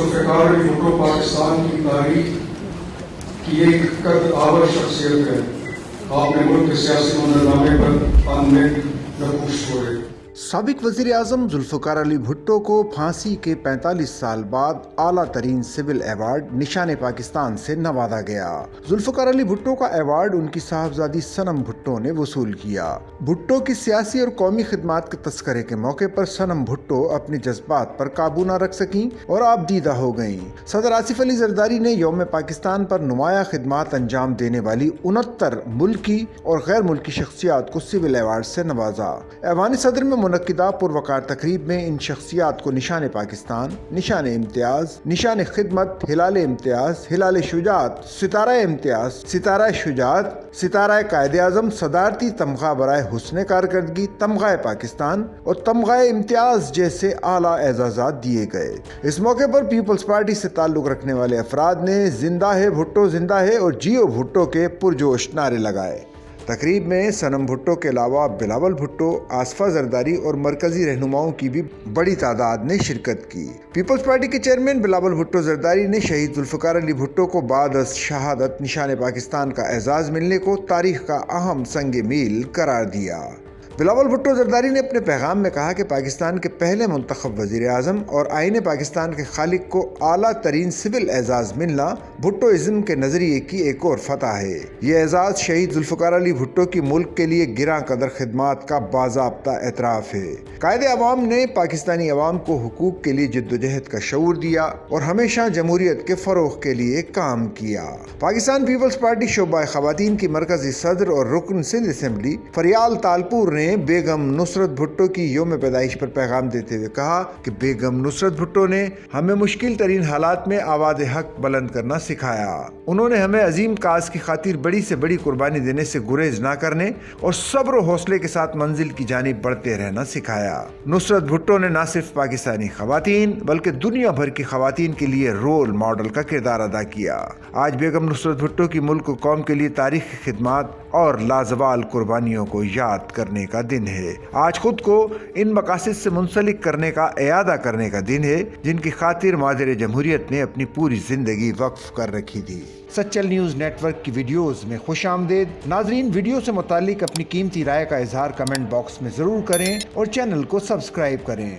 ذوالفقار علی بھٹو پاکستان کی تاریخ کی ایک قد آور شخصیت ہے. آپ نے ملک کے سیاسی منظرنامے پر پاننے نقوش ہوئے. سابق وزیر اعظم ذوالفقار علی بھٹو کو پھانسی کے 45 سال بعد اعلیٰ ترین سول ایوارڈ نشان پاکستان سے نوازا گیا. ذوالفقار علی بھٹو کا ایوارڈ ان کی صاحبزادی صنم بھٹو نے وصول کیا. بھٹو کی سیاسی اور قومی خدمات کے تذکرے کے موقع پر صنم بھٹو اپنے جذبات پر قابو نہ رکھ سکیں اور آبدیدہ ہو گئیں. صدر آصف علی زرداری نے یوم پاکستان پر نمایاں خدمات انجام دینے والی 69 ملکی اور غیر ملکی شخصیات کو سول ایوارڈ سے نوازا. ایوان صدر میں منعقدہ پروقار تقریب میں ان شخصیات کو نشان پاکستان، نشان امتیاز، نشان خدمت، ہلال امتیاز، ہلال شجاعت، ستارہ امتیاز، ستارہ شجاعت، ستارہ قائد اعظم، صدارتی تمغہ برائے حسن کارکردگی، تمغہ پاکستان اور تمغہ امتیاز جیسے اعلیٰ اعزازات دیے گئے. اس موقع پر پیپلز پارٹی سے تعلق رکھنے والے افراد نے زندہ ہے بھٹو زندہ ہے اور جیو بھٹو کے پرجوش نعرے لگائے. تقریب میں صنم بھٹو کے علاوہ بلاول بھٹو، آصفہ زرداری اور مرکزی رہنماؤں کی بھی بڑی تعداد نے شرکت کی. پیپلز پارٹی کے چیئرمین بلاول بھٹو زرداری نے شہید ذوالفقار علی بھٹو کو بعد از شہادت نشان پاکستان کا اعزاز ملنے کو تاریخ کا اہم سنگ میل قرار دیا. بلاول بھٹو زرداری نے اپنے پیغام میں کہا کہ پاکستان کے پہلے منتخب وزیر اعظم اور آئین پاکستان کے خالق کو اعلیٰ ترین سول اعزاز ملنا بھٹوازم کے نظریے کی ایک اور فتح ہے. یہ اعزاز شہید ذوالفقار علی بھٹو کی ملک کے لیے گراں قدر خدمات کا باضابطہ اعتراف ہے. قائد عوام نے پاکستانی عوام کو حقوق کے لیے جدوجہد کا شعور دیا اور ہمیشہ جمہوریت کے فروغ کے لیے کام کیا. پاکستان پیپلز پارٹی شعبہ خواتین کی مرکزی صدر اور رکن سندھ اسمبلی فریال تالپور نے بیگم نصرت بھٹو کی یوم پیدائش پر پیغام دیتے ہوئے کہا کہ بیگم نصرت بھٹو نے ہمیں مشکل ترین حالات میں آواز حق بلند کرنا سکھایا. انہوں نے ہمیں عظیم کاز کی خاطر بڑی سے بڑی قربانی دینے سے گریز نہ کرنے اور صبر و حوصلے کے ساتھ منزل کی جانب بڑھتے رہنا سکھایا. نصرت بھٹو نے نہ صرف پاکستانی خواتین بلکہ دنیا بھر کی خواتین کے لیے رول ماڈل کا کردار ادا کیا. آج بیگم نصرت بھٹو کی ملک و قوم کے لیے تاریخی خدمات اور لازوال قربانیوں کو یاد کرنے کا دن ہے. آج خود کو ان مقاصد سے منسلک کرنے کا اعادہ کرنے کا دن ہے جن کی خاطر مادر جمہوریت نے اپنی پوری زندگی وقف کر رکھی تھی. سچل نیوز نیٹ ورک کی ویڈیوز میں خوش آمدید. ناظرین، ویڈیو سے متعلق اپنی قیمتی رائے کا اظہار کمنٹ باکس میں ضرور کریں اور چینل کو سبسکرائب کریں.